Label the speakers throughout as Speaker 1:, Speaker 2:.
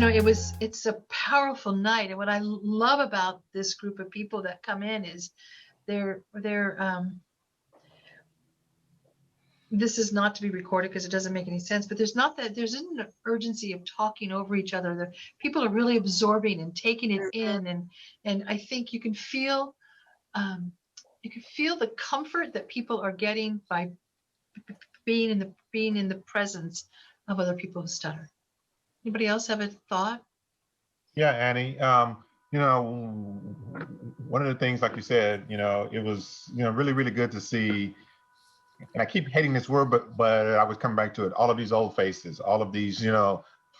Speaker 1: it's a powerful night. And what I love about this group of people that come in is they're this is not to be recorded because it doesn't make any sense, but there's isn't an urgency of talking over each other. The people are really absorbing and taking it in, and I think you can feel the comfort that people are getting by being in the presence of other people who stutter. Anybody else have a thought?
Speaker 2: Yeah, Annie. One of the things, like you said, it was, really, really good to see. And I keep hating this word, but I was coming back to it. All of these old faces, all of these,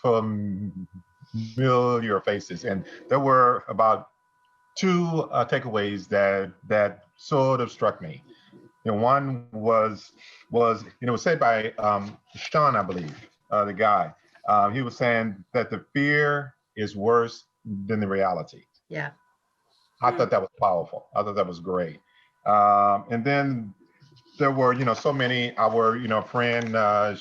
Speaker 2: familiar faces, and there were about two takeaways that sort of struck me. One was said by Sean, I believe, the guy. He was saying that the fear is worse than the reality.
Speaker 1: Yeah.
Speaker 2: I thought that was powerful. I thought that was great. And then there were, so many, our, friend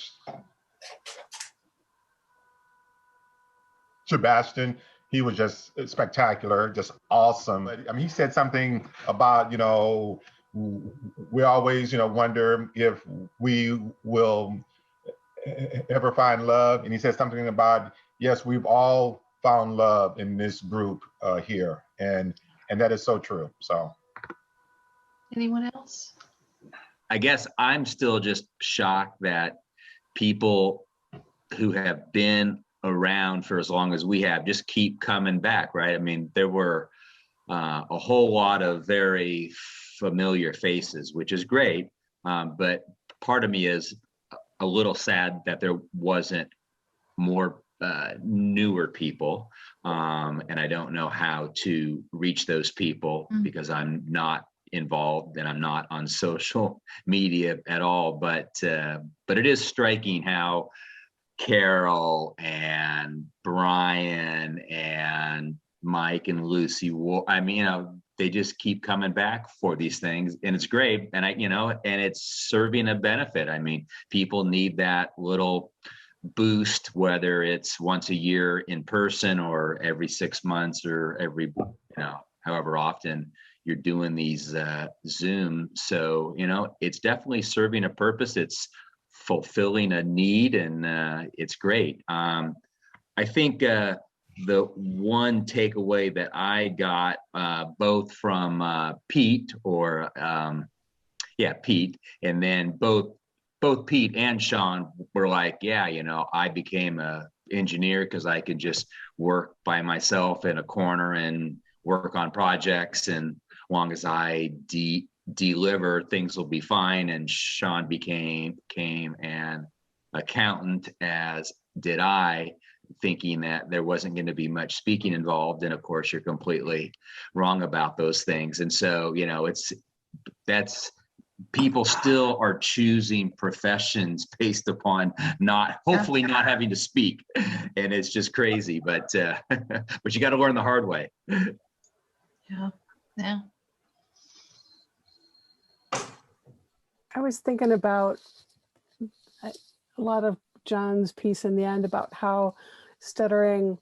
Speaker 2: Sebastian, he was just spectacular, just awesome. I mean, he said something about, we always, wonder if we will ever find love. And he said something about, yes, we've all found love in this group here. And that is so true. So.
Speaker 1: Anyone else?
Speaker 3: I guess I'm still just shocked that people who have been around for as long as we have just keep coming back, right? I mean, there were a whole lot of very familiar faces, which is great. But part of me is a little sad that there wasn't more newer people. And I don't know how to reach those people because I'm not involved and I'm not on social media at all. But it is striking how Carol and Brian and Mike and Lucy, I mean, they just keep coming back for these things, and it's great. And and it's serving a benefit. I mean, people need that little boost, whether it's once a year in person or every 6 months or every, however often you're doing these Zoom. So, it's definitely serving a purpose. It's fulfilling a need, and it's great. I think the one takeaway that I got both from Pete, Pete, and then both Pete and Sean were like, I became a engineer because I could just work by myself in a corner and work on projects, and as long as I deliver, things will be fine. And Sean became an accountant, as did I, thinking that there wasn't going to be much speaking involved. And of course, you're completely wrong about those things. And so, that's people still are choosing professions based upon hopefully not having to speak. And it's just crazy, but you got to learn the hard way.
Speaker 1: Yeah.
Speaker 4: I was thinking about a lot of John's piece in the end about how stuttering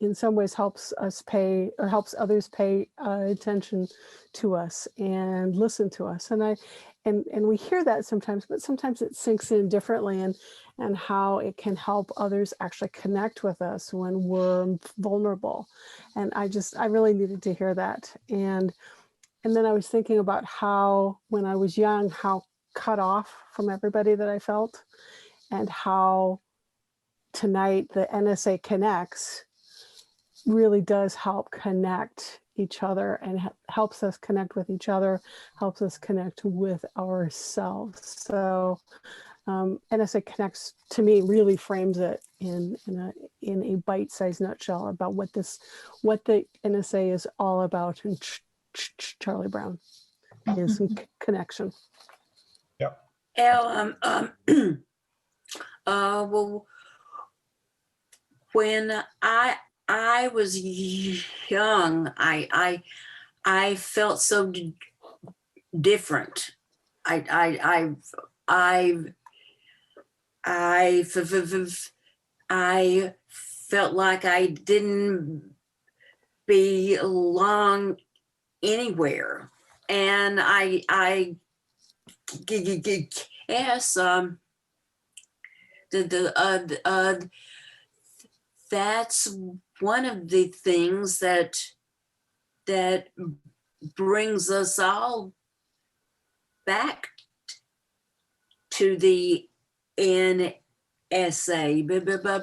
Speaker 4: in some ways helps others pay attention to us and listen to us. And we hear that sometimes, but sometimes it sinks in differently, and how it can help others actually connect with us when we're vulnerable. And I really needed to hear that. And then I was thinking about how, when I was young, how cut off from everybody that I felt, and how tonight the NSA Connects really does help connect each other, and helps us connect with each other, helps us connect with ourselves. So NSA Connects to me really frames it in a bite-sized nutshell about what the NSA is all about, and Charlie Brown is connection.
Speaker 2: Yep.
Speaker 5: Well, when I was young, I felt so different. I felt like I didn't belong anywhere. And I guess that's one of the things that brings us all back to the NSA because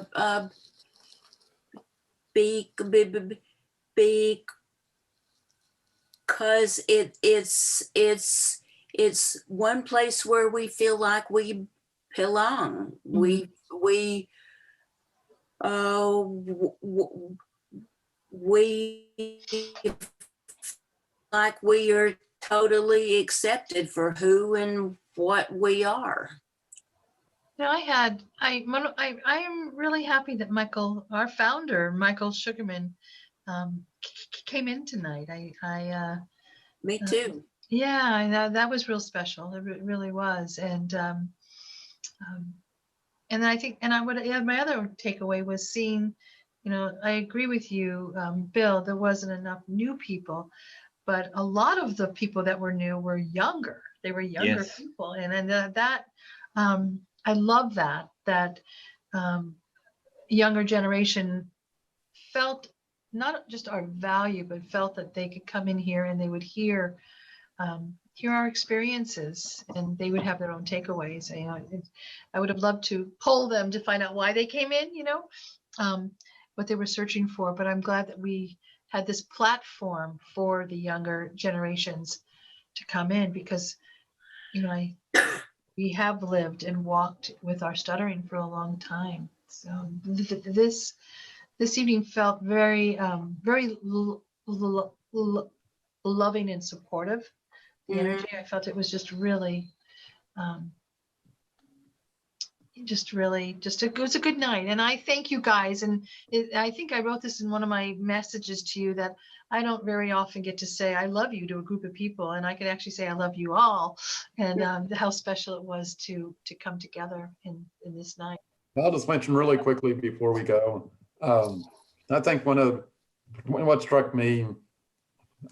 Speaker 5: it's one place where we feel like we belong. We like we are totally accepted for who and what we are.
Speaker 1: Now I am really happy that Michael, our founder, Michael Sugarman, came in tonight.
Speaker 5: Me too.
Speaker 1: Yeah, that was real special. It really was. And then I think, and my other takeaway was seeing, I agree with you, Bill, there wasn't enough new people, but a lot of the people that were new were younger. They were younger
Speaker 3: Yes.
Speaker 1: people. And that I love that younger generation felt not just our value, but felt that they could come in here and they would hear our experiences and they would have their own takeaways. I would have loved to poll them to find out why they came in, what they were searching for. But I'm glad that we had this platform for the younger generations to come in because, we have lived and walked with our stuttering for a long time. So this evening felt very, very loving and supportive. The energy, I felt it was just really, it was a good night. And I thank you guys. And I think I wrote this in one of my messages to you that I don't very often get to say I love you to a group of people, and I can actually say I love you all, and how special it was to come together in this night.
Speaker 6: I'll just mention really quickly before we go. I think what struck me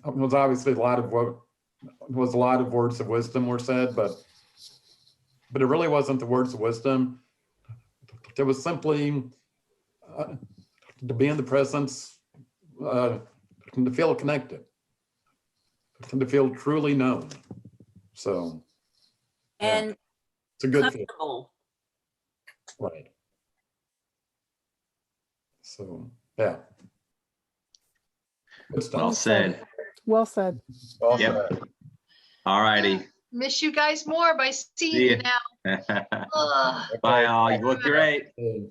Speaker 6: was obviously a lot of words of wisdom were said, but it really wasn't the words of wisdom. It was simply to be in the presence, to feel connected, and to feel truly known. So,
Speaker 5: And
Speaker 6: it's a good feeling.
Speaker 5: comfortable.
Speaker 6: Right. So, yeah. Good stuff.
Speaker 3: Well said.
Speaker 4: Well said.
Speaker 2: Well
Speaker 3: Yep.
Speaker 2: said.
Speaker 3: All righty.
Speaker 1: Miss you guys more by seeing
Speaker 3: See
Speaker 1: you
Speaker 3: ya.
Speaker 1: now. Ugh.
Speaker 3: Bye all. You look great.
Speaker 6: Hey.